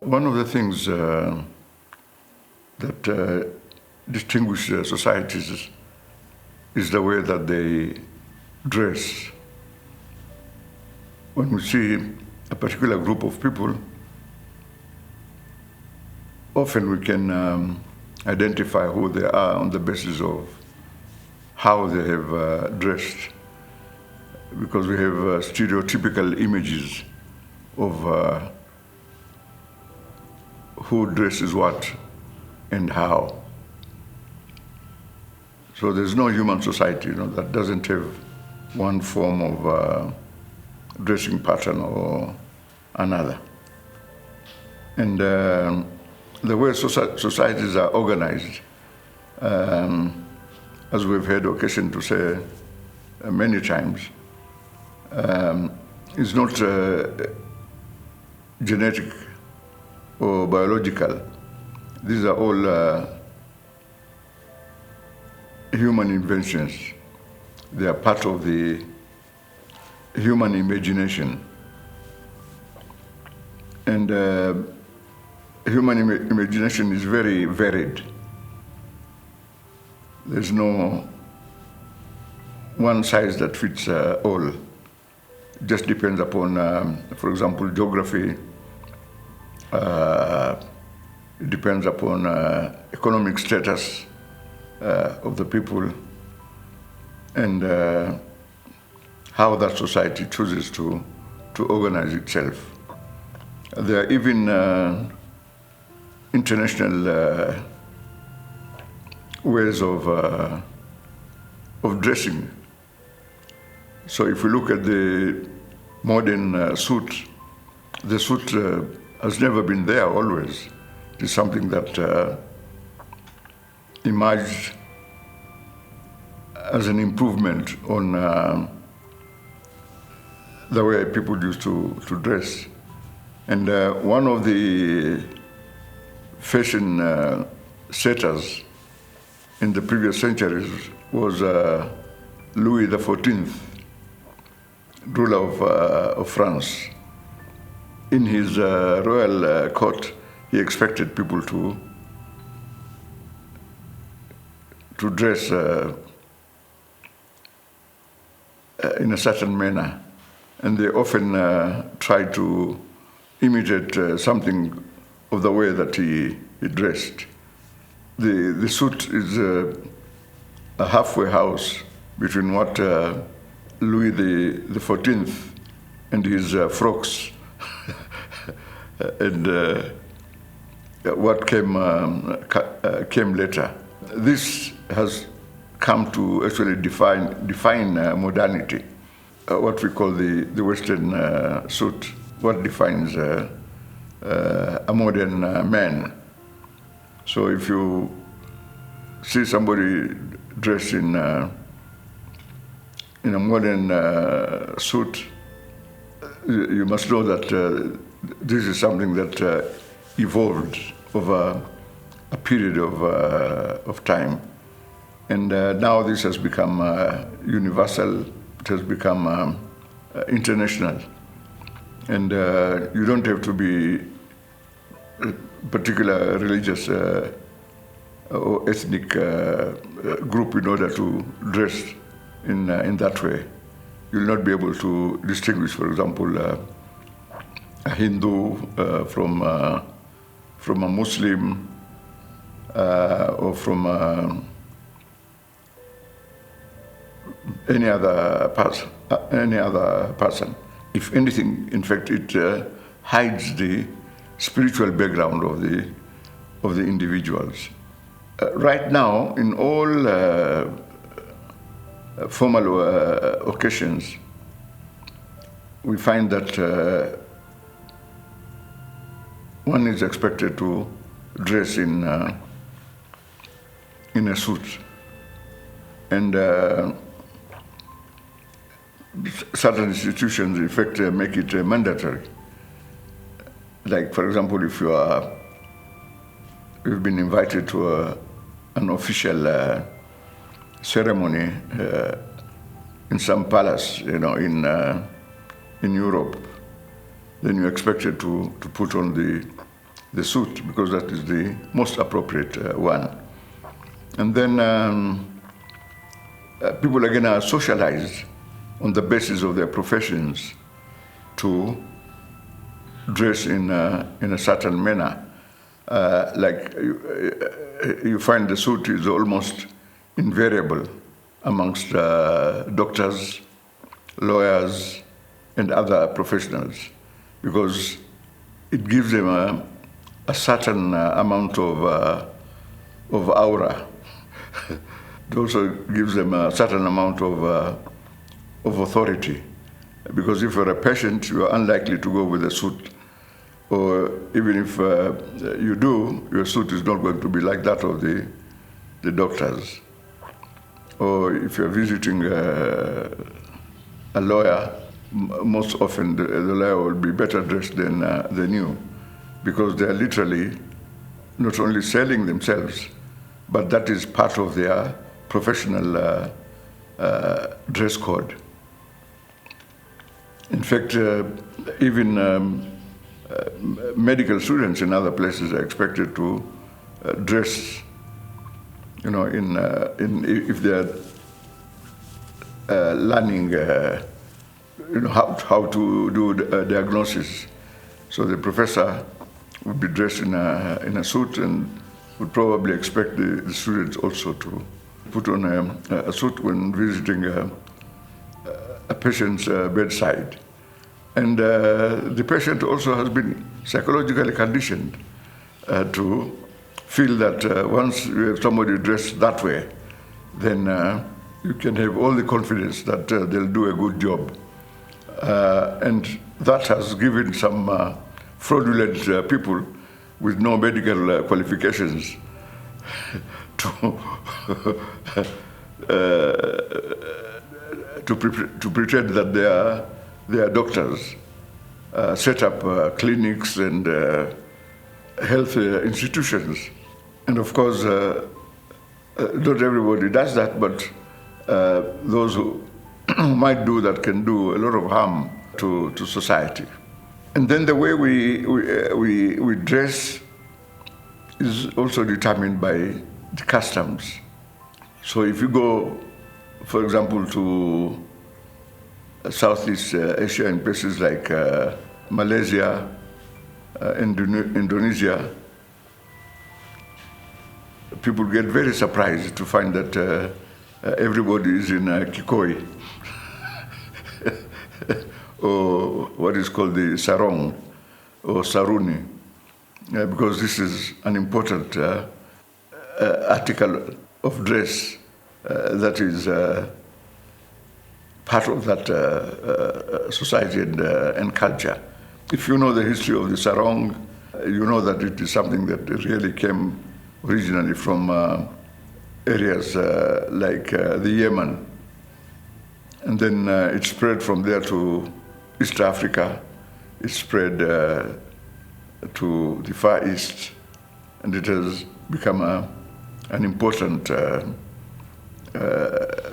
one of the things that distinguish societies is the way that they dress. When we see a particular group of people, often we can identify who they are on the basis of how they have dressed, because we have stereotypical images of who dresses what and how. So there's no human society, that doesn't have one form of dressing pattern or another. And the way societies are organized, as we've had occasion to say many times, is not genetic or biological. These are all human inventions. They are part of the human imagination. And human imagination is very varied. There's no one size that fits all. It just depends upon, for example, geography. It depends upon economic status of the people and how that society chooses to organize itself. There are even international ways of dressing. So if we look at the modern suit, the suit has never been there always. It is something that emerged as an improvement on the way people used to dress. And one of the fashion setters in the previous centuries was Louis XIV, ruler of France. In his royal court, he expected people to dress in a certain manner, and they often try to imitate something of the way that he dressed. The suit is a halfway house between what Louis XIV and his frocks and what came later. This has come to actually define modernity, what we call the Western suit. What defines a modern man. So if you see somebody dressed in a modern suit, you must know that this is something that evolved over a period of time. And now this has become universal, it has become international. And you don't have to be a particular religious or ethnic group in order to dress in that way. You'll not be able to distinguish, for example, a Hindu from a Muslim or from any other person. If anything, in fact, it hides the spiritual background of the individuals. Right now, in all formal occasions, we find that one is expected to dress in a suit, and certain institutions, in fact, make it mandatory. Like, for example, if you've been invited to an official ceremony in some palace, in Europe, then you're expected to put on the suit, because that is the most appropriate one. And then people again are socialized on the basis of their professions to dress in a certain manner. Like you find the suit is almost invariable amongst doctors, lawyers, and other professionals, because it gives them a certain amount of aura. It also gives them a certain amount of authority, because if you're a patient, you are unlikely to go with a suit, or even if you do, your suit is not going to be like that of the doctors. Or if you're visiting a lawyer, most often the lawyer will be better dressed than you, because they are literally not only selling themselves, but that is part of their professional dress code. In fact, even medical students in other places are expected to dress, if they are learning, how to do a diagnosis. So the professor would be dressed in a suit and would probably expect the students also to put on a suit when visiting a patient's bedside. And the patient also has been psychologically conditioned to feel that once you have somebody dressed that way, then you can have all the confidence that they'll do a good job. And that has given some fraudulent people with no medical qualifications to pretend that they are doctors, set up clinics and health institutions. And of course, not everybody does that, but those who might do that can do a lot of harm to society. And then the way we dress is also determined by the customs. So if you go, for example, to Southeast Asia and places like Malaysia, Indonesia, people get very surprised to find that everybody is in kikoi, or what is called the sarong, or saruni, because this is an important article of dress that is part of that society and culture. If you know the history of the sarong, you know that it is something that really came originally from areas like the Yemen. And then it spread from there to East Africa. It spread to the Far East, and it has become an important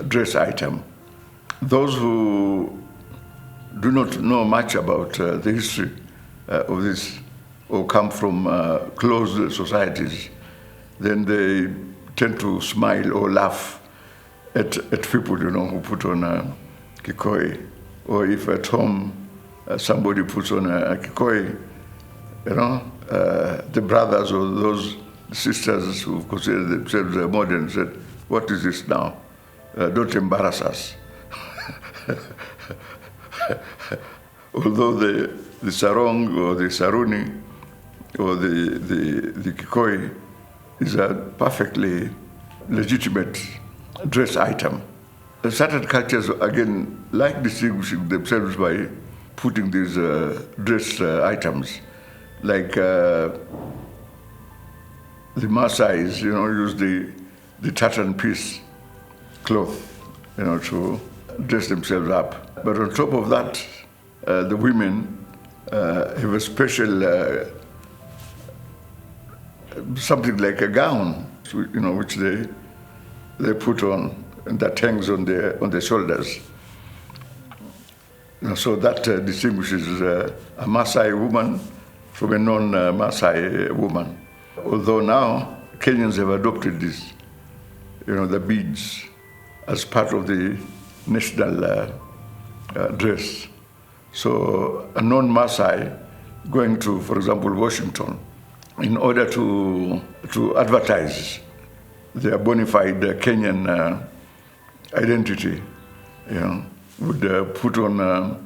dress item. Those who do not know much about the history of this, or come from closed societies, then they tend to smile or laugh at people, who put on a kikoi. Or if at home somebody puts on a kikoi, the brothers or those sisters who consider themselves modern said, "What is this now? Don't embarrass us." Although the sarong or the saruni or the kikoi is a perfectly legitimate dress item. Certain cultures, again, like distinguishing themselves by putting these dress items, like the Maasais, use the tartan piece cloth, to dress themselves up. But on top of that, the women have a special something like a gown, which they put on, and that hangs on their shoulders. So that distinguishes a Maasai woman from a non-Maasai woman. Although now Kenyans have adopted this, the beads as part of the national dress. So a non-Maasai going to, for example, Washington, in order to advertise their bona fide Kenyan identity, would put on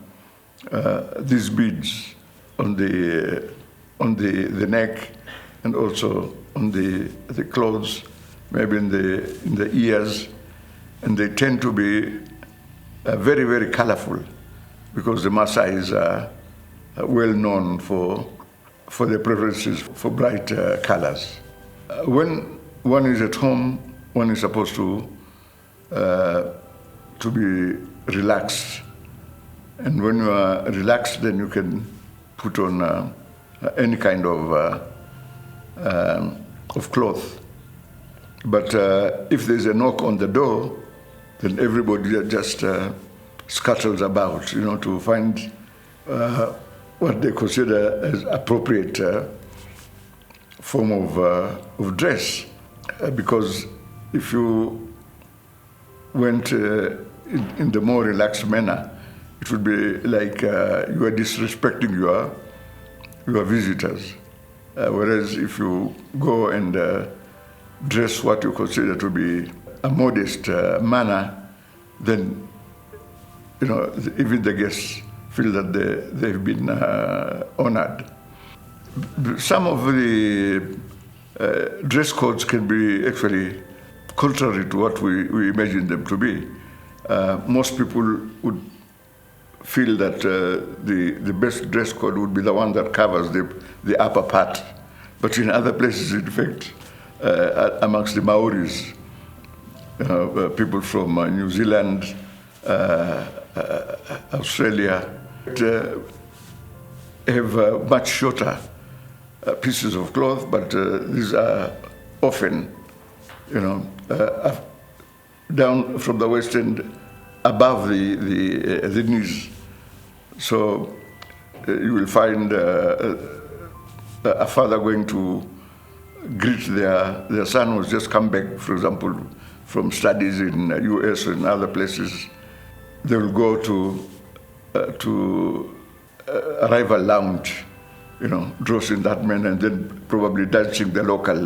these beads on the neck and also on the clothes, maybe in the ears, and they tend to be very, very colorful because the Maasais are well known for their preferences for bright colors. When one is at home, one is supposed to be relaxed. And when you are relaxed, then you can put on any kind of cloth. But if there's a knock on the door, then everybody just scuttles about, to find what they consider as appropriate form of dress. Because if you went in the more relaxed manner, it would be like you are disrespecting your visitors. Whereas if you go and dress what you consider to be a modest manner, then even the guests feel that they've been honored. Some of the dress codes can be actually contrary to what we imagine them to be. Most people would feel that the best dress code would be the one that covers the upper part. But in other places, in fact, amongst the Maoris, people from New Zealand, Australia, have much shorter pieces of cloth, but these are often, down from the waist and above the knees. So you will find a father going to greet their son who's just come back, for example, from studies in the US or in other places. They will go to arrival lounge, dressed in that manner, and then probably dancing the local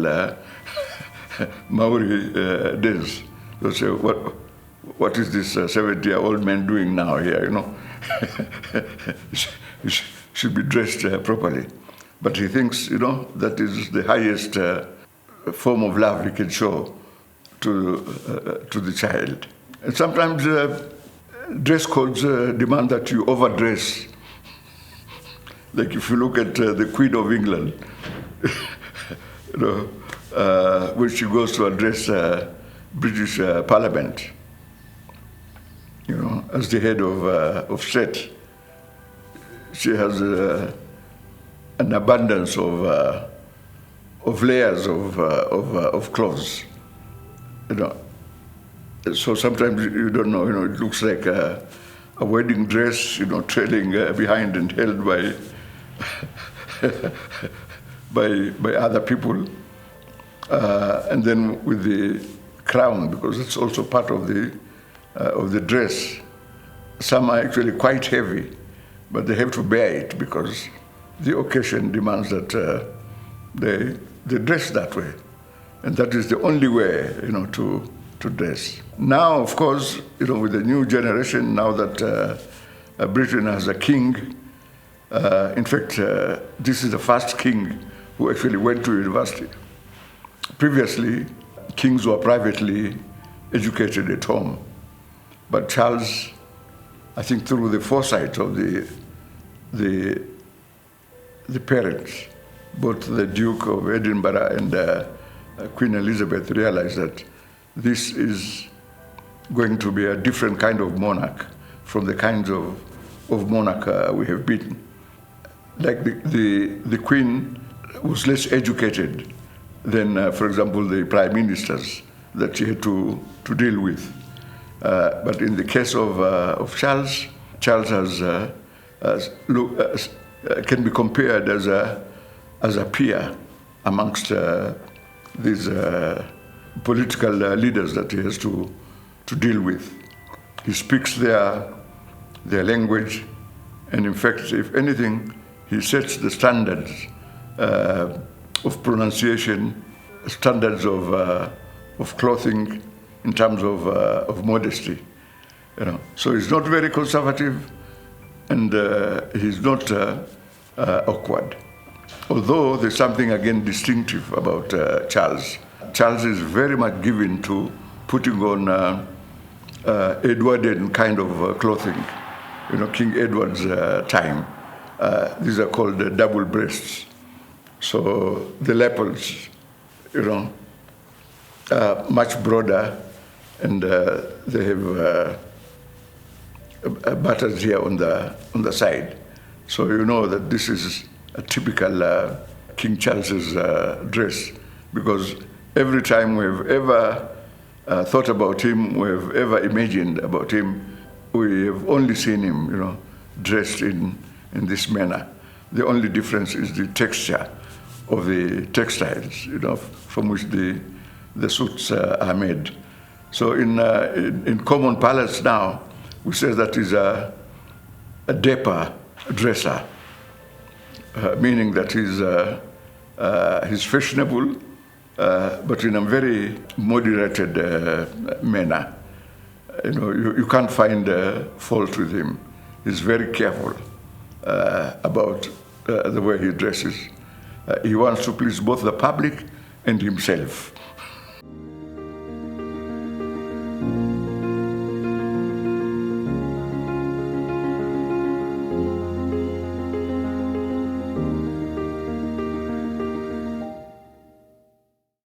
Maori dance. They'll say, what is this 70-year-old man doing now here, He should be dressed properly. But he thinks, that is the highest form of love he can show to the child. And sometimes dress codes demand that you overdress. Like if you look at the Queen of England, when she goes to address British Parliament, as the head of state, she has an abundance of layers of clothes. So sometimes you don't know. It looks like a wedding dress, trailing behind and held by other people, and then with the crown, because it's also part of the dress. Some are actually quite heavy, but they have to bear it because the occasion demands that they dress that way, and that is the only way, to dress. Now, of course, with the new generation, now that Britain has a king, in fact, this is the first king who actually went to university. Previously, kings were privately educated at home, but Charles, I think through the foresight of the parents, both the Duke of Edinburgh and Queen Elizabeth, realized that this is going to be a different kind of monarch from the kinds of monarch we have been. Like the Queen was less educated than, for example, the prime ministers that she had to deal with. But in the case of Charles, Charles can be compared as as a peer amongst these political leaders that he has to deal with. He speaks their language, and in fact, if anything, he sets the standards of pronunciation, standards of clothing, in terms of modesty. So he's not very conservative, and he's not awkward. Although there's something again distinctive about Charles. Charles is very much given to putting on Edwardian kind of clothing. King Edward's time. These are called double breasts. So the lapels, are much broader, and they have buttons here on the side. So you know that this is a typical King Charles's dress, because every time we've ever thought about him, we've ever imagined about him, we have only seen him, dressed in this manner. The only difference is the texture of the textiles, from which the suits are made. So in common parlance now, we say that he's a dapper dresser, meaning that he's fashionable, but in a very moderated manner. You can't find fault with him. He's very careful about the way he dresses. He wants to please both the public and himself.